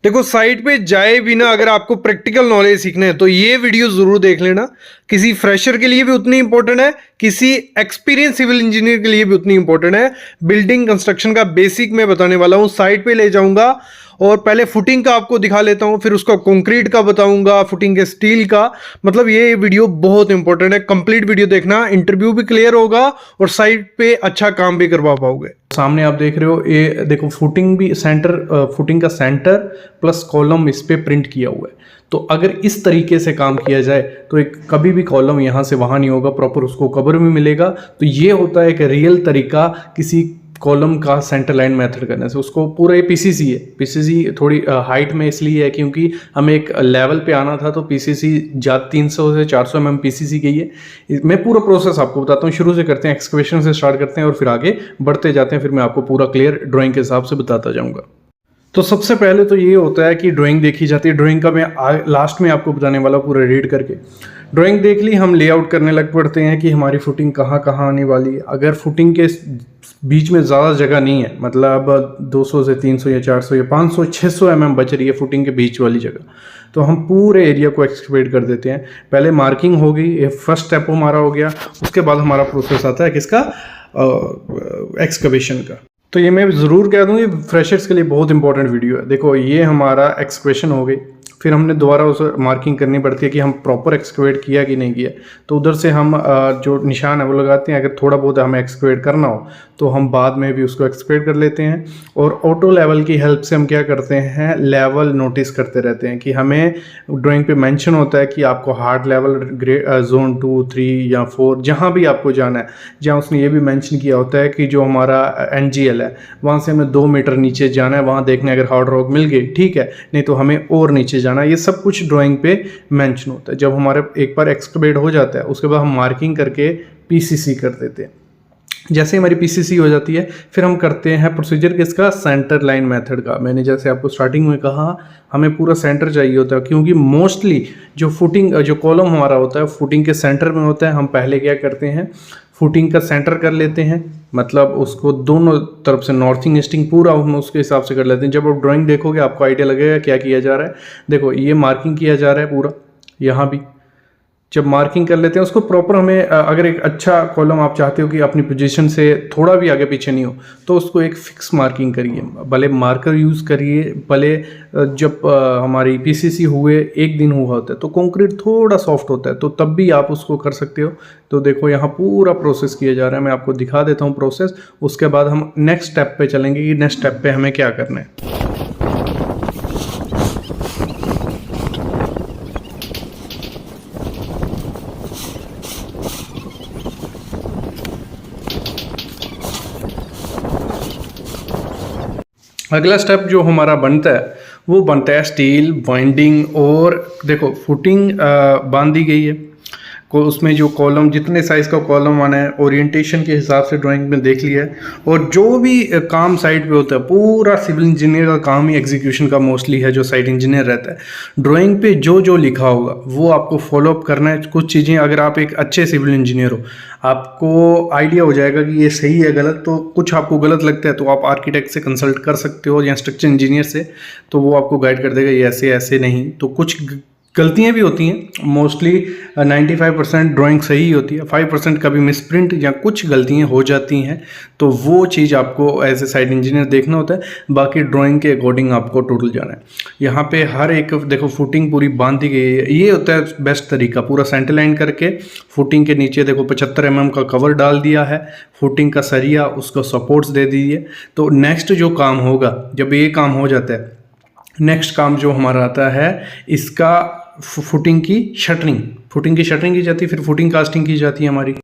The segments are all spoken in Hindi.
देखो साइट पे जाए बिना अगर आपको प्रैक्टिकल नॉलेज सीखना है तो ये वीडियो जरूर देख लेना। किसी फ्रेशर के लिए भी उतनी इंपॉर्टेंट है, किसी एक्सपीरियंस सिविल इंजीनियर के लिए भी उतनी इंपॉर्टेंट है। बिल्डिंग कंस्ट्रक्शन का बेसिक मैं बताने वाला हूँ, साइट पे ले जाऊंगा और पहले फुटिंग का आपको दिखा लेता हूँ, फिर उसका कंक्रीट का बताऊंगा, फुटिंग के स्टील का। मतलब ये वीडियो बहुत इंपॉर्टेंट है, कंप्लीट वीडियो देखना, इंटरव्यू भी क्लियर होगा और साइट पे अच्छा काम भी करवा पाओगे। सामने आप देख रहे हो, ये देखो फुटिंग भी सेंटर, फुटिंग का सेंटर प्लस कॉलम इस पे प्रिंट किया हुआ है। तो अगर इस तरीके से काम किया जाए तो एक कभी भी कॉलम यहाँ से वहाँ नहीं होगा, प्रॉपर उसको कवर भी मिलेगा। तो ये होता है एक रियल तरीका किसी कॉलम का सेंटर लाइन मेथड करने से। उसको पूरा ये पीसीसी है। पीसीसी थोड़ी हाइट में इसलिए है क्योंकि हमें एक लेवल पे आना था, तो पीसीसी 300 से 400 mm पीसीसी गई है। मैं पूरा प्रोसेस आपको बताता हूँ, शुरू से करते हैं, एक्सकवेशन से स्टार्ट करते हैं और फिर आगे बढ़ते जाते हैं। फिर मैं आपको पूरा क्लियर ड्राइंग के हिसाब से बताता जाऊँगा। तो सबसे पहले तो ये होता है कि ड्राइंग देखी जाती है। ड्राइंग का मैं लास्ट में आपको बताने वाला पूरा रीड करके। ड्राइंग देख ली, हम लेआउट करने लग पड़ते हैं कि हमारी फुटिंग कहाँ कहाँ आने वाली है। अगर फुटिंग के बीच में ज़्यादा जगह नहीं है, मतलब 200 से 300 या 400 या 500 600 mm बच रही है फुटिंग के बीच वाली जगह, तो हम पूरे एरिया को एक्सकवेट कर देते हैं। पहले मार्किंग होगी, ये फर्स्ट स्टेप हमारा हो गया। उसके बाद हमारा प्रोसेस आता है किसका, एक्सकवेशन का। तो ये मैं ज़रूर कह दूँ, ये फ्रेशर्स के लिए बहुत इंपॉर्टेंट वीडियो है। देखो ये हमारा एक्सकवेशन हो गई, फिर हमने दोबारा उसे मार्किंग करनी पड़ती है कि हम प्रॉपर एक्सकवेट किया कि नहीं किया। तो उधर से हम जो निशान है वो लगाते हैं। अगर थोड़ा बहुत हमें एक्सकवेट करना हो तो हम बाद में भी उसको एक्सकवेट कर लेते हैं। और ऑटो लेवल की हेल्प से हम क्या करते हैं, लेवल नोटिस करते रहते हैं कि हमें ड्राइंग पे मेंशन होता है कि आपको हार्ड लेवल जोन 2, 3 या 4 जहाँ भी आपको जाना है, जहाँ उसने ये भी मेंशन किया होता है कि जो हमारा NGL है वहाँ से हमें 2 मीटर नीचे जाना है। वहाँ देखने अगर हार्ड रॉक मिल गई ठीक है, नहीं तो हमें और नीचे जाना। ये सब कुछ ड्राइंग पे मेंशन होता है। जब हमारे एक बार एक्सकवेट हो जाता है उसके बाद हम मार्किंग करके पीसीसी कर देते हैं। जैसे हमारी पीसीसी हो जाती है फिर हम करते हैं प्रोसीजर किसका, सेंटर लाइन मेथड का। मैंने जैसे आपको स्टार्टिंग में कहा, हमें पूरा सेंटर चाहिए होता है क्योंकि मोस्टली जो फुटिंग जो कॉलम हमारा होता है फुटिंग के सेंटर में होता है। हम पहले क्या करते हैं, फुटिंग का सेंटर कर लेते हैं, मतलब उसको दोनों तरफ से नॉर्थिंग ईस्टिंग पूरा हम उसके हिसाब से कर लेते हैं। जब आप ड्राइंग देखोगे आपको आइडिया लगेगा क्या किया जा रहा है। देखो ये मार्किंग किया जा रहा है पूरा, यहाँ भी जब मार्किंग कर लेते हैं उसको प्रॉपर, हमें अगर एक अच्छा कॉलम आप चाहते हो कि अपनी पोजीशन से थोड़ा भी आगे पीछे नहीं हो तो उसको एक फिक्स मार्किंग करिए, भले मार्कर यूज़ करिए। भले जब हमारी पीसीसी हुए 1 दिन हुआ होता है तो कंक्रीट थोड़ा सॉफ्ट होता है, तो तब भी आप उसको कर सकते हो। तो देखो यहाँ पूरा प्रोसेस किया जा रहा है, मैं आपको दिखा देता हूँ प्रोसेस। उसके बाद हम नेक्स्ट स्टेप पे चलेंगे कि नेक्स्ट स्टेप पे हमें क्या करना है। अगला स्टेप जो हमारा बनता है वो बनता है स्टील बाइंडिंग। और देखो फुटिंग बांध दी गई है, को उसमें जो कॉलम जितने साइज़ का कॉलम आना है ओरिएंटेशन के हिसाब से ड्राइंग में देख लिया है। और जो भी काम साइट पे होता है पूरा सिविल इंजीनियर का काम ही एग्जीक्यूशन का मोस्टली है, जो साइट इंजीनियर रहता है। ड्राइंग पे जो जो लिखा होगा वो आपको फॉलोअप करना है। कुछ चीज़ें अगर आप एक अच्छे सिविल इंजीनियर हो आपको आइडिया हो जाएगा कि ये सही है गलत, तो कुछ आपको गलत लगता है तो आप आर्किटेक्ट से कंसल्ट कर सकते हो या स्ट्रक्चर इंजीनियर से, तो वो आपको गाइड कर देगा ये ऐसे ऐसे नहीं। तो कुछ गलतियां भी होती हैं, मोस्टली 95% ड्राइंग सही होती है, 5% कभी मिसप्रिंट या कुछ गलतियां हो जाती हैं। तो वो चीज़ आपको एज ए साइट इंजीनियर देखना होता है, बाकी ड्राइंग के अकॉर्डिंग आपको टोटल जाना है। यहाँ पे हर एक देखो फुटिंग पूरी बांध दी गई है, ये होता है बेस्ट तरीका। पूरा सेंटर लाइन करके फुटिंग के नीचे देखो 75 mm का कवर डाल दिया है, फुटिंग का सरिया उसको सपोर्ट्स दे दीजिए। तो नेक्स्ट जो काम होगा, जब ये काम हो जाता है नेक्स्ट काम जो हमारा आता है इसका फुटिंग की शटरिंग। फुटिंग की शटरिंग की जाती है, फिर फुटिंग कास्टिंग की जाती है हमारी,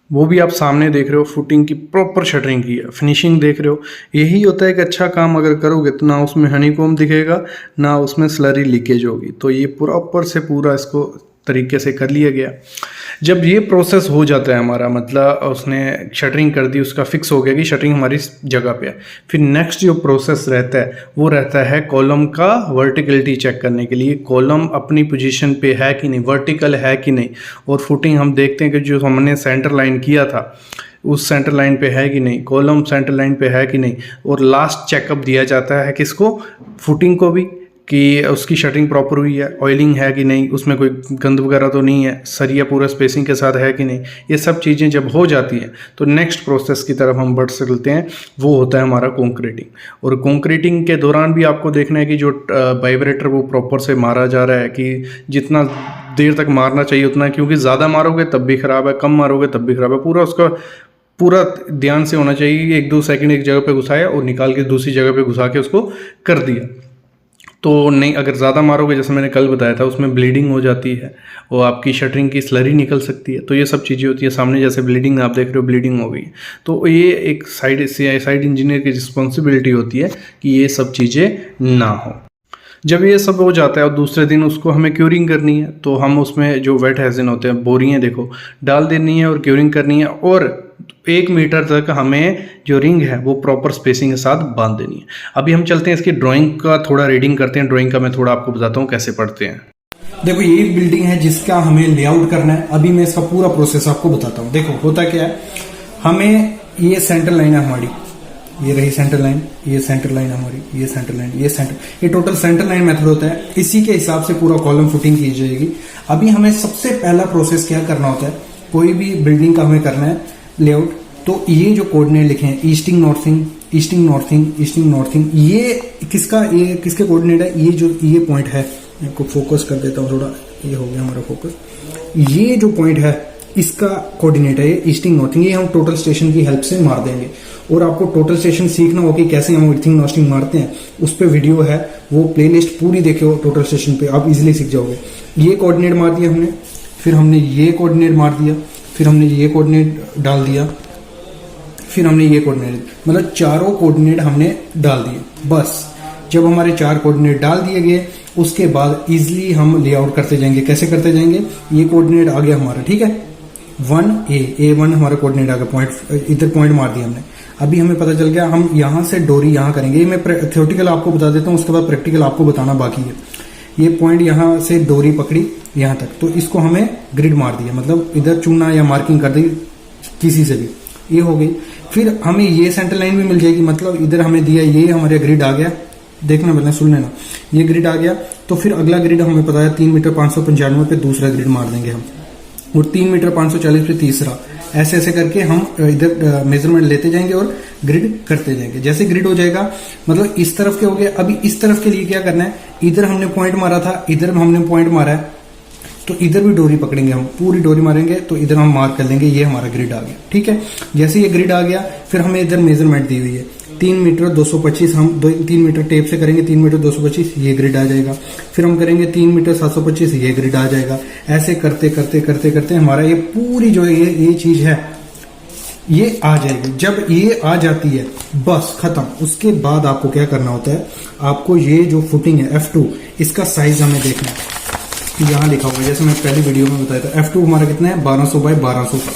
वो भी आप सामने देख रहे हो। फुटिंग की प्रॉपर शटरिंग की है, फिनिशिंग देख रहे हो। यही होता है कि अच्छा काम अगर करोगे तो ना उसमें हनीकॉम्ब दिखेगा ना उसमें स्लरी लीकेज होगी। तो ये प्रॉपर से पूरा इसको तरीके से कर लिया गया। जब ये प्रोसेस हो जाता है हमारा, मतलब उसने शटरिंग कर दी, उसका फिक्स हो गया कि शटरिंग हमारी जगह पे है, फिर नेक्स्ट जो प्रोसेस रहता है वो रहता है कॉलम का वर्टिकलिटी चेक करने के लिए, कॉलम अपनी पोजीशन पे है कि नहीं, वर्टिकल है कि नहीं। और फुटिंग हम देखते हैं कि जो हमने सेंटर लाइन किया था उस सेंटर लाइन पे है कि नहीं, कॉलम सेंटर लाइन पे है कि नहीं। और लास्ट चेकअप दिया जाता है किसको, फुटिंग को भी, कि उसकी शटरिंग प्रॉपर हुई है, ऑयलिंग है कि नहीं, उसमें कोई गंद वगैरह तो नहीं है, सरिया पूरा स्पेसिंग के साथ है कि नहीं। ये सब चीज़ें जब हो जाती हैं तो नेक्स्ट प्रोसेस की तरफ हम बढ़ सकते हैं, वो होता है हमारा कंक्रीटिंग। और कंक्रीटिंग के दौरान भी आपको देखना है कि जो वाइब्रेटर वो प्रॉपर से मारा जा रहा है, कि जितना देर तक मारना चाहिए उतना, क्योंकि ज़्यादा मारोगे तब भी ख़राब है, कम मारोगे तब भी ख़राब है। पूरा उसका पूरा ध्यान से होना चाहिए कि 1-2 सेकंड एक जगह पे घुसाया और निकाल के दूसरी जगह पे घुसा के उसको कर दिया। तो नहीं, अगर ज़्यादा मारोगे, जैसे मैंने कल बताया था, उसमें ब्लीडिंग हो जाती है और आपकी शटरिंग की स्लरी निकल सकती है। तो ये सब चीज़ें होती है। सामने जैसे ब्लीडिंग आप देख रहे हो, ब्लीडिंग हो गई, तो ये एक साइड इंजीनियर की रिस्पॉन्सिबिलिटी होती है कि ये सब चीज़ें ना हो। जब ये सब हो जाता है और दूसरे दिन उसको हमें क्यूरिंग करनी है, तो हम उसमें जो वेट हेजिन होते हैं, बोरियाँ देखो, डाल देनी है और क्यूरिंग करनी है। और 1 मीटर तक हमें जो रिंग है वो प्रॉपर स्पेसिंग के साथ बांध देनी है। अभी हम चलते हैं इसकी ड्राइंग का थोड़ा रीडिंग करते हैं। ड्राइंग का मैं थोड़ा आपको बताता हूँ कैसे पढ़ते हैं। देखो, ये एक बिल्डिंग है जिसका हमें लेआउट करना है। अभी मैं इसका पूरा प्रोसेस आपको बताता हूँ। देखो होता क्या है, हमें ये सेंटर लाइन है हमारी, ये रही सेंटर लाइन, ये सेंटर लाइन हमारी, ये सेंटर लाइन, ये सेंटर, ये टोटल सेंटर लाइन मेथड होता है। इसी के हिसाब से पूरा कॉलम फुटिंग की जाएगी। अभी हमें सबसे पहला प्रोसेस क्या करना होता है, कोई भी बिल्डिंग का हमें करना है लेआउट, तो ये जो कोऑर्डिनेट लिखे हैं, easting northing, easting northing, easting northing, ये किसके कोऑर्डिनेट है, ये पॉइंट है। आपको फोकस कर देता हूँ थोड़ा, ये हो गया हमारा फोकस। ये जो पॉइंट है इसका कोऑर्डिनेट है ये ईस्टिंग नॉर्थिंग। ये हम टोटल स्टेशन की हेल्प से मार देंगे। और आपको टोटल स्टेशन सीखना हो कि कैसे हम ईस्टिंग नॉर्थिंग मारते हैं, उस पर वीडियो है, वो प्लेलिस्ट पूरी देखो टोटल स्टेशन पे, आप इजीली सीख जाओगे। ये कोऑर्डिनेट मार दिया हमने, फिर हमने ये कोऑर्डिनेट मार दिया, फिर हमने ये कोऑर्डिनेट डाल दिया, फिर हमने ये कोऑर्डिनेट, मतलब चारों कोऑर्डिनेट हमने डाल दिए। बस जब हमारे 4 कोऑर्डिनेट डाल दिए गए, उसके बाद इजीली हम लेआउट करते जाएंगे। कैसे करते जाएंगे, ये कोऑर्डिनेट आ गया हमारा, ठीक है, 1A1 हमारा कोऑर्डिनेट आ गया, पॉइंट इधर पॉइंट मार दिया हमने। अभी हमें पता चल गया हम यहां से डोरी यहां करेंगे। ये मैं थ्योरेटिकल आपको बता देता हूं, उसके बाद प्रैक्टिकल आपको बताना बाकी है। ये पॉइंट यहां से डोरी पकड़ी यहां तक, तो इसको हमें ग्रिड मार दिया, मतलब इधर चुनना या मार्किंग कर दी किसी से भी, ये हो गई। फिर हमें ये सेंटर लाइन भी मिल जाएगी, मतलब इधर हमें दिया, ये हमारे ग्रिड आ गया। देखना पहले, सुन लेना, ये ग्रिड आ गया। तो फिर अगला ग्रिड हमें पता है 3 मीटर 595 पे दूसरा ग्रिड मार देंगे हम, और 3 मीटर 540 पे तीसरा। ऐसे ऐसे करके हम इधर मेजरमेंट लेते जाएंगे और ग्रिड करते जाएंगे। जैसे ग्रिड हो जाएगा, मतलब इस तरफ के हो गए। अभी इस तरफ के लिए क्या करना है, इधर हमने पॉइंट मारा था, इधर हमने पॉइंट मारा है, तो इधर भी डोरी पकड़ेंगे हम, पूरी डोरी मारेंगे, तो इधर हम मार्क कर लेंगे, ये हमारा ग्रिड आ गया, ठीक है। जैसे ये ग्रिड आ गया, फिर हमें इधर मेजरमेंट दी हुई है 3 मीटर 225, हम 3 मीटर टेप से करेंगे, 3 मीटर 225, ये ग्रिड आ जाएगा। फिर हम करेंगे 3 मीटर 725, ये ग्रिड आ जाएगा। ऐसे करते करते करते करते हमारा ये पूरी जो ये चीज है ये आ जाएगी। जब ये आ जाती है बस खत्म। उसके बाद आपको क्या करना होता है, आपको ये जो फुटिंग है F2, इसका साइज हमें देखना है। यहाँ लिखा हुआ है, जैसे मैं पहली वीडियो में बताया था, F2 हमारा कितना है, 1200 बाय 1200 का।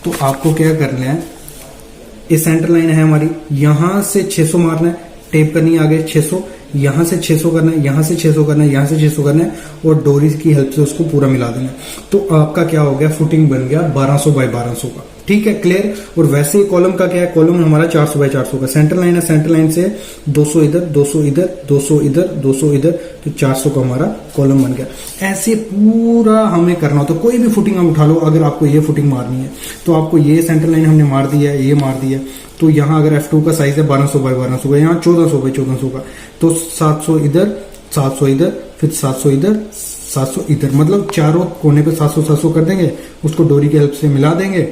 तो आपको क्या करना है, ये सेंटर लाइन है हमारी, यहां से 600 मारना है, टेप करनी है आगे 600, यहां से 600 करना है, यहां से 600 करना है, यहां से 600 करना है, और डोरी की हेल्प से उसको पूरा मिला देना है। तो आपका क्या हो गया, फुटिंग बन गया 1200 बाय 1200 का, ठीक है, क्लियर। और वैसे ही कॉलम का क्या है, कॉलम हमारा 400 बाय 400 का। सेंटर लाइन है, सेंटर लाइन से 200 इधर, 200 इधर, 200 इधर, 200 इधर, तो 400 का हमारा कॉलम बन गया। ऐसे पूरा हमें करना हो। तो कोई भी फुटिंग आप उठा लो, अगर आपको ये फुटिंग मारनी है तो आपको ये सेंटर लाइन हमने मार दिया है, ये मार दिया, तो यहाँ अगर F2 का साइज है 1200 बाय 1200 का, यहाँ 1400 बाय 1400 का, तो 700 इधर, 700 इधर, फिर 700 इधर, 700 इधर, मतलब चारों कोने पे 700 700 कर देंगे, उसको डोरी की हेल्प से मिला देंगे,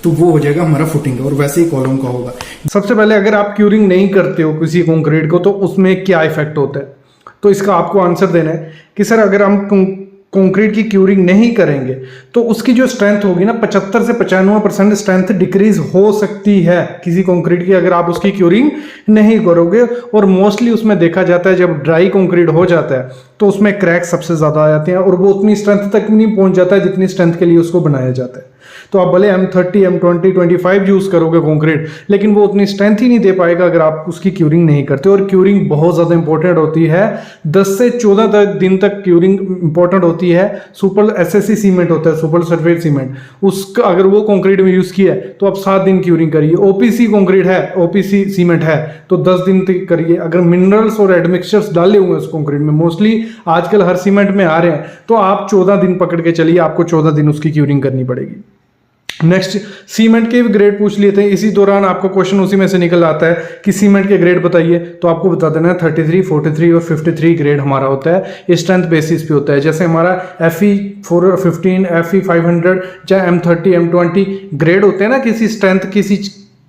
तो वो हो जाएगा हमारा फुटिंग। और वैसे ही कॉलम का होगा। सबसे पहले अगर आप क्यूरिंग नहीं करते हो किसी कंक्रीट को, तो उसमें क्या इफेक्ट होता है, तो इसका आपको आंसर देना है कि सर अगर हम कंक्रीट की क्यूरिंग नहीं करेंगे तो उसकी जो स्ट्रेंथ होगी ना, 75 से 95% स्ट्रेंथ डिक्रीज हो सकती है किसी कंक्रीट की, अगर आप उसकी क्यूरिंग नहीं करोगे। और मोस्टली उसमें देखा जाता है जब ड्राई कंक्रीट हो जाता है तो उसमें क्रैक सबसे ज्यादा आ जाते हैं, और वो उतनी स्ट्रेंथ तक नहीं पहुंच जाता है जितनी स्ट्रेंथ के लिए उसको बनाया जाता है। तो आप भले M30 M20 25 यूज़ करोगे कंक्रीट, लेकिन वो उतनी स्ट्रेंथ ही नहीं दे पाएगा अगर आप उसकी क्यूरिंग नहीं करते। और क्यूरिंग बहुत ज़्यादा इंपॉर्टेंट होती है, 10 से 14 दिन तक क्यूरिंग इंपॉर्टेंट होती है। सुपर SSC सीमेंट होता है, सुपर सल्फेट सीमेंट, उसका अगर वो कंक्रीट में यूज़ किया है तो आप 7 दिन क्यूरिंग करिए। OPC कंक्रीट है, OPC सीमेंट है तो 10 दिन तक करिए। अगर मिनरल्स और एडमिक्सचर्स डाले हुए हैं उस कंक्रीट में, मोस्टली आजकल हर सीमेंट में आ रहे हैं, तो आप 14 दिन पकड़ के चलिए, आपको 14 दिन उसकी क्यूरिंग करनी पड़ेगी। नेक्स्ट, सीमेंट के भी ग्रेड पूछ लिए थे, इसी दौरान आपको क्वेश्चन उसी में से निकल आता है कि सीमेंट के ग्रेड बताइए, तो आपको बता देना है 33, 43 और 53 ग्रेड हमारा होता है। ये स्ट्रेंथ बेसिस पे होता है। जैसे हमारा FE 415, FE 500 या M30 M20 ग्रेड होते हैं ना, किसी स्ट्रेंथ, किसी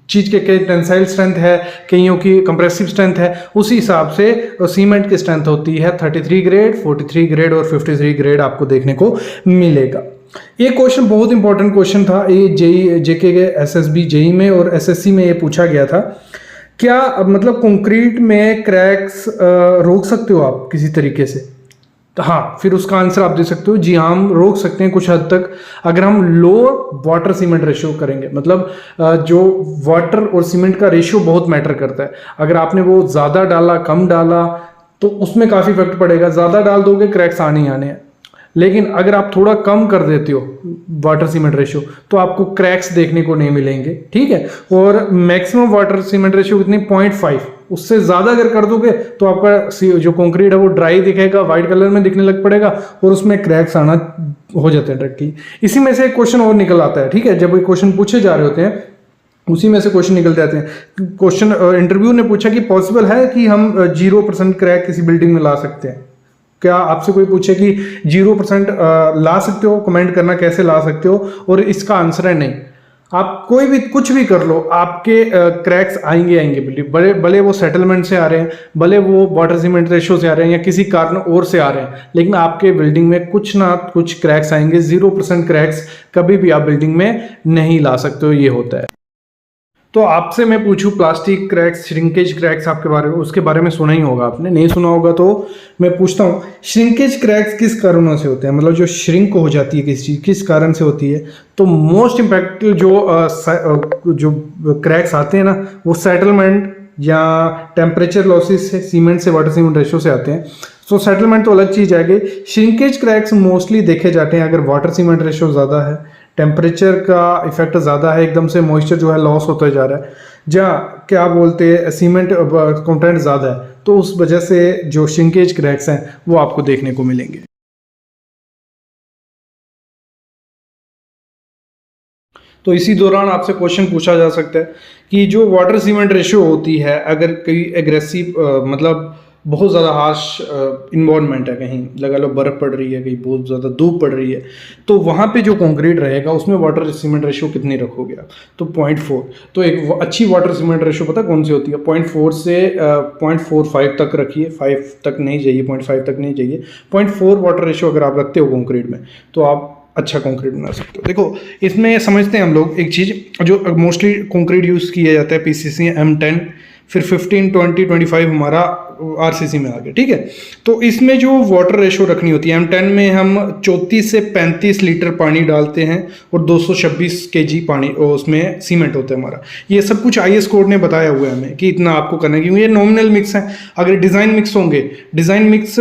चीज़ के कई टेंसाइल स्ट्रेंथ है, कईयों की कंप्रेसिव स्ट्रेंथ है, उसी हिसाब से सीमेंट की स्ट्रेंथ होती है 33 ग्रेड, 43 ग्रेड और 53 ग्रेड आपको देखने को मिलेगा। ये क्वेश्चन बहुत इंपॉर्टेंट क्वेश्चन था, ये JK के SSB JEE में और SSC में ये पूछा गया था। क्या मतलब कंक्रीट में क्रैक्स रोक सकते हो आप किसी तरीके से? तो हाँ, फिर उसका आंसर आप दे सकते हो, जी हाँ, हम रोक सकते हैं कुछ हद तक, अगर हम लो वाटर सीमेंट रेशियो करेंगे। मतलब जो वाटर और सीमेंट का रेशियो बहुत मैटर करता है। अगर आपने वो ज़्यादा डाला, कम डाला, तो उसमें काफ़ी इफेक्ट पड़ेगा। ज़्यादा डाल दोगे, क्रैक्स आने ही आने हैं। लेकिन अगर आप थोड़ा कम कर देते हो वाटर सीमेंट रेशियो, तो आपको क्रैक्स देखने को नहीं मिलेंगे, ठीक है। और मैक्सिमम वाटर सीमेंट रेशियो कितनी? 0.5। उससे ज़्यादा अगर कर दोगे तो आपका जो कंक्रीट है वो ड्राई दिखेगा, वाइट कलर में दिखने लग पड़ेगा और उसमें क्रैक्स आना हो जाते हैं डायरेक्टली। इसी में से एक क्वेश्चन और निकल आता है, ठीक है। जब ये क्वेश्चन पूछे जा रहे होते हैं उसी में से क्वेश्चन निकल जाते हैं। क्वेश्चन इंटरव्यू ने पूछा कि पॉसिबल है कि हम 0% क्रैक किसी बिल्डिंग में ला सकते हैं? क्या आपसे कोई पूछे कि 0% ला सकते हो, कमेंट करना कैसे ला सकते हो, और इसका आंसर है नहीं। आप कोई भी कुछ भी कर लो, आपके क्रैक्स आएंगे भले वो सेटलमेंट से आ रहे हैं, भले वो वाटर सीमेंट रेशियो से आ रहे हैं या किसी कारण और से आ रहे हैं, लेकिन आपके बिल्डिंग में कुछ ना कुछ क्रैक्स आएंगे। 0% क्रैक्स कभी भी आप बिल्डिंग में नहीं ला सकते हो, ये होता है। तो आपसे मैं पूछूं प्लास्टिक क्रैक्स, श्रिंकेज क्रैक्स आपके बारे में, उसके बारे में सुना ही होगा आपने, नहीं सुना होगा तो मैं पूछता हूं, श्रिंकेज क्रैक्स किस कारणों से होते हैं? मतलब जो श्रिंक हो जाती है किसी चीज़, किस कारण से होती है? तो मोस्ट इम्पैक्ट जो क्रैक्स आते हैं ना, वो सेटलमेंट या टेम्परेचर लॉसेस से, सीमेंट से, वाटर सीमेंट रेशियो से आते हैं। सो सेटलमेंट तो अलग चीज़ आएगी। श्रिंकेज क्रैक्स मोस्टली देखे जाते हैं अगर वाटर सीमेंट रेशियो ज़्यादा है, टेम्परेचर का इफेक्ट ज़्यादा है, एकदम से मॉइस्चर जो है लॉस होता जा रहा है, या क्या बोलते हैं सीमेंट कंटेंट ज़्यादा है, तो उस वजह से जो श्रिंकेज क्रैक्स हैं वो आपको देखने को मिलेंगे। तो इसी दौरान आपसे क्वेश्चन पूछा जा सकता है कि जो वाटर सीमेंट रेशियो होती है, अगर कोई एग्रेसिव मतलब बहुत ज़्यादा हार्श इन्वायरमेंट है, कहीं लगा लो बर्फ़ पड़ रही है, कहीं बहुत ज़्यादा धूप पड़ रही है, तो वहाँ पे जो कंक्रीट रहेगा उसमें वाटर सीमेंट रेशियो कितनी रखोगे आप? तो 0.4। तो एक अच्छी वाटर सीमेंट रेशियो पता कौन सी होती है? 0.4 से 0.45 तक रखिए, 5 तक नहीं जाइए, 0.5 तक नहीं जाइए। 0.4 वाटर रेशियो अगर आप रखते हो कंक्रीट में तो आप अच्छा कंक्रीट बना सकते हो। देखो, इसमें समझते हैं हम लोग एक चीज़, जो मोस्टली कंक्रीट यूज़ किया जाता है PCC M10, फिर 15, 20, 25 हमारा RCC में आ गया, ठीक है। तो इसमें जो वाटर रेशियो रखनी होती है, M10 में हम 34 से 35 लीटर पानी डालते हैं और 226 kg पानी उसमें सीमेंट होता है हमारा। ये सब कुछ IS कोड ने बताया हुआ है हमें कि इतना आपको करना है, क्योंकि ये नॉमिनल मिक्स है। अगर डिज़ाइन मिक्स होंगे, डिज़ाइन मिक्स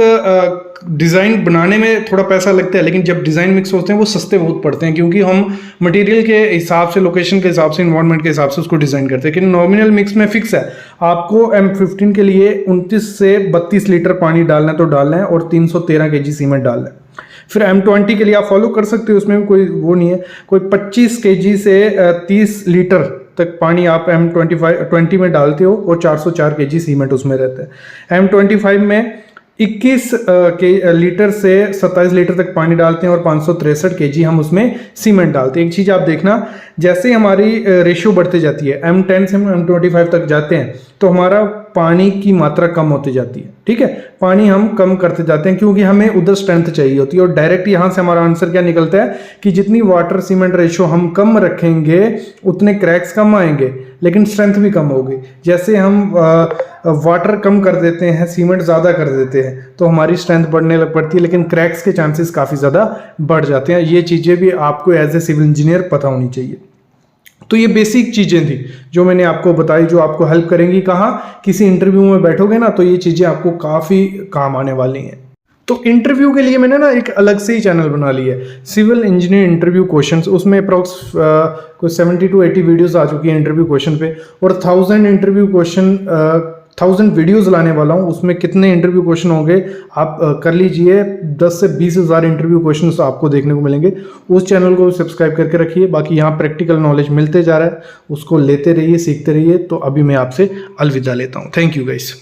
डिज़ाइन बनाने में थोड़ा पैसा लगता है, लेकिन जब डिज़ाइन मिक्स होते हैं वो सस्ते बहुत पड़ते हैं, क्योंकि हम मटेरियल के हिसाब से, लोकेशन के हिसाब से, इन्वायरमेंट के हिसाब से उसको डिज़ाइन करते हैं। लेकिन नॉमिनल मिक्स में फिक्स है, आपको M15 के लिए 29 से 32 लीटर पानी डालना है तो डालना है, और 313 kg सीमेंट डालना है। फिर M20 के लिए आप फॉलो कर सकते हो, उसमें भी कोई वो नहीं है, कोई 25 kg से 30 लीटर तक पानी आप M20 में डालते हो और 404 kg सीमेंट उसमें रहता है। M25 में 21 लीटर से 27 लीटर तक पानी डालते हैं और 563 kg हम उसमें सीमेंट डालते हैं। एक चीज़ आप देखना, जैसे हमारी रेशियो बढ़ती जाती है, M10 से हम M25 तक जाते हैं तो हमारा पानी की मात्रा कम होती जाती है, ठीक है। पानी हम कम करते जाते हैं क्योंकि हमें उधर स्ट्रेंथ चाहिए होती है, और डायरेक्ट यहाँ से हमारा आंसर क्या निकलता है कि जितनी वाटर सीमेंट रेशियो हम कम रखेंगे उतने क्रैक्स कम आएंगे। लेकिन स्ट्रेंथ भी कम होगी। जैसे हम वाटर कम कर देते हैं, सीमेंट ज़्यादा कर देते हैं, तो हमारी स्ट्रेंथ बढ़ने लग पड़ती है, लेकिन क्रैक्स के चांसेस काफ़ी ज़्यादा बढ़ जाते हैं। ये चीज़ें भी आपको एज ए सिविल इंजीनियर पता होनी चाहिए। तो ये बेसिक चीज़ें थी जो मैंने आपको बताई, जो आपको हेल्प करेंगी। कहाँ किसी इंटरव्यू में बैठोगे ना, तो ये चीज़ें आपको काफ़ी काम आने वाली हैं। तो इंटरव्यू के लिए मैंने ना एक अलग से ही चैनल बना लिया है, सिविल इंजीनियर इंटरव्यू क्वेश्चंस। उसमें अप्रॉक्स कोई 70 to 80 वीडियोस आ चुकी हैं इंटरव्यू क्वेश्चन पे, और 1000 इंटरव्यू क्वेश्चन 1000 वीडियोस लाने वाला हूँ। उसमें कितने इंटरव्यू क्वेश्चन होंगे आप कर लीजिए, 10 से 20 हज़ार इंटरव्यू क्वेश्चन आपको देखने को मिलेंगे। उस चैनल को सब्सक्राइब करके रखिए। बाकी यहाँ प्रैक्टिकल नॉलेज मिलते जा रहा है, उसको लेते रहिए, सीखते रहिए। तो अभी मैं आपसे अलविदा लेता हूँ। Thank you guys.